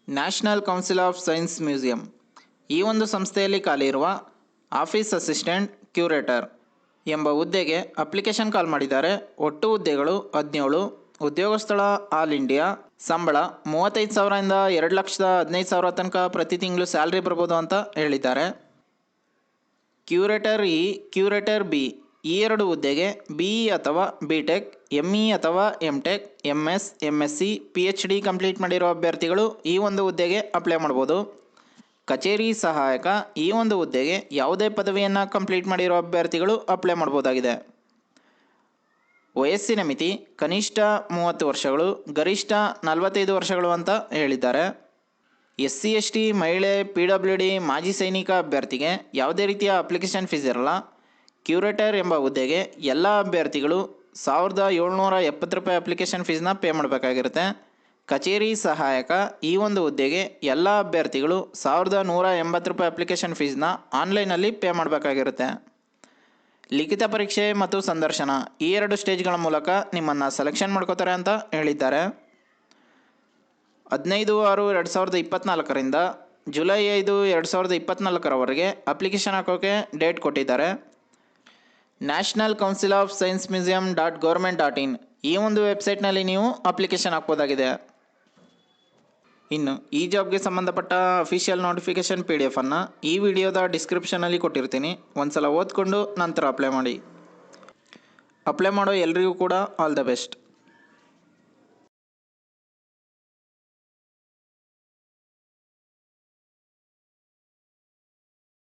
National council of science museum ಈ ಒಂದು ಸಂಸ್ಥೆಯಲ್ಲಿ ಖಾಲಿ ಇರುವ ಆಫೀಸ್ ಅಸಿಸ್ಟೆಂಟ್ ಕ್ಯೂರೇಟರ್ ಎಂಬ ಹುದ್ದೆಗೆ ಅಪ್ಲಿಕೇಶನ್ ಕಾಲ್ ಮಾಡಿದ್ದಾರೆ. ಒಟ್ಟು ಹುದ್ದೆಗಳು 17. ಉದ್ಯೋಗ ಸ್ಥಳ ಆಲ್ ಇಂಡಿಯಾ. ಸಂಬಳ 35,000ರಿಂದ 2,15,000 ತನಕ ಪ್ರತಿ ತಿಂಗಳು ಸ್ಯಾಲ್ರಿ ಬರ್ಬೋದು ಅಂತ ಹೇಳಿದ್ದಾರೆ. ಕ್ಯೂರೇಟರ್ ಇ, ಕ್ಯೂರೇಟರ್ ಬಿ ಈ ಎರಡು ಹುದ್ದೆಗೆ BE ಅಥವಾ BTech, ME ಅಥವಾ MTech, MS, MSc, PhD complete ಮಾಡಿರೋ ಅಭ್ಯರ್ಥಿಗಳು ಈ ಒಂದು ಹುದ್ದೆಗೆ ಅಪ್ಲೈ ಮಾಡ್ಬೋದು. ಕಚೇರಿ ಸಹಾಯಕ ಈ ಒಂದು ಹುದ್ದೆಗೆ ಯಾವುದೇ ಪದವಿಯನ್ನು ಕಂಪ್ಲೀಟ್ ಮಾಡಿರೋ ಅಭ್ಯರ್ಥಿಗಳು ಅಪ್ಲೈ ಮಾಡ್ಬೋದಾಗಿದೆ. ವಯಸ್ಸಿನ ಮಿತಿ ಕನಿಷ್ಠ 30 ವರ್ಷಗಳು, ಗರಿಷ್ಠ 45 ವರ್ಷಗಳು ಅಂತ ಹೇಳಿದ್ದಾರೆ. SC ST, ಮಹಿಳೆ, PWD, ಮಾಜಿ ಸೈನಿಕ ಅಭ್ಯರ್ಥಿಗೆ ಯಾವುದೇ ರೀತಿಯ ಅಪ್ಲಿಕೇಶನ್ ಫೀಸ್ ಇರಲ್ಲ. ಕ್ಯೂರೇಟರ್ ಎಂಬ ಹುದ್ದೆಗೆ ಎಲ್ಲ ಅಭ್ಯರ್ಥಿಗಳು 1,770 ರೂಪಾಯಿ ಅಪ್ಲಿಕೇಶನ್ ಫೀಸ್ನ ಪೇ ಮಾಡಬೇಕಾಗಿರುತ್ತೆ. ಕಚೇರಿ ಸಹಾಯಕ ಈ ಒಂದು ಹುದ್ದೆಗೆ ಎಲ್ಲ ಅಭ್ಯರ್ಥಿಗಳು 1,180 ರೂಪಾಯಿ ಅಪ್ಲಿಕೇಶನ್ ಫೀಸ್ನ ಆನ್ಲೈನಲ್ಲಿ ಪೇ ಮಾಡಬೇಕಾಗಿರುತ್ತೆ. ಲಿಖಿತ ಪರೀಕ್ಷೆ ಮತ್ತು ಸಂದರ್ಶನ ಈ 2 ಸ್ಟೇಜ್ಗಳ ಮೂಲಕ ನಿಮ್ಮನ್ನು ಸೆಲೆಕ್ಷನ್ ಮಾಡ್ಕೋತಾರೆ ಅಂತ ಹೇಳಿದ್ದಾರೆ. 15/6/2024ರಿಂದ ಜುಲೈ 5, 2024ರವರೆಗೆ ಅಪ್ಲಿಕೇಶನ್ ಹಾಕೋಕ್ಕೆ ಡೇಟ್ ಕೊಟ್ಟಿದ್ದಾರೆ. National council of science museum .gov.in ಈ ಒಂದು ವೆಬ್ಸೈಟ್ನಲ್ಲಿ ನೀವು ಅಪ್ಲಿಕೇಶನ್ ಹಾಕ್ಬೋದಾಗಿದೆ. ಇನ್ನು ಈ ಜಾಬ್ಗೆ ಸಂಬಂಧಪಟ್ಟ ಅಫಿಷಿಯಲ್ ನೋಟಿಫಿಕೇಷನ್ PDF ಅನ್ನು ಈ ವಿಡಿಯೋದ ಡಿಸ್ಕ್ರಿಪ್ಷನಲ್ಲಿ ಕೊಟ್ಟಿರ್ತೀನಿ. ಒಂದ್ಸಲ ಓದ್ಕೊಂಡು ನಂತರ ಅಪ್ಲೈ ಮಾಡಿ. ಅಪ್ಲೈ ಮಾಡೋ ಎಲ್ರಿಗೂ ಕೂಡ ಆಲ್ ದ ಬೆಸ್ಟ್.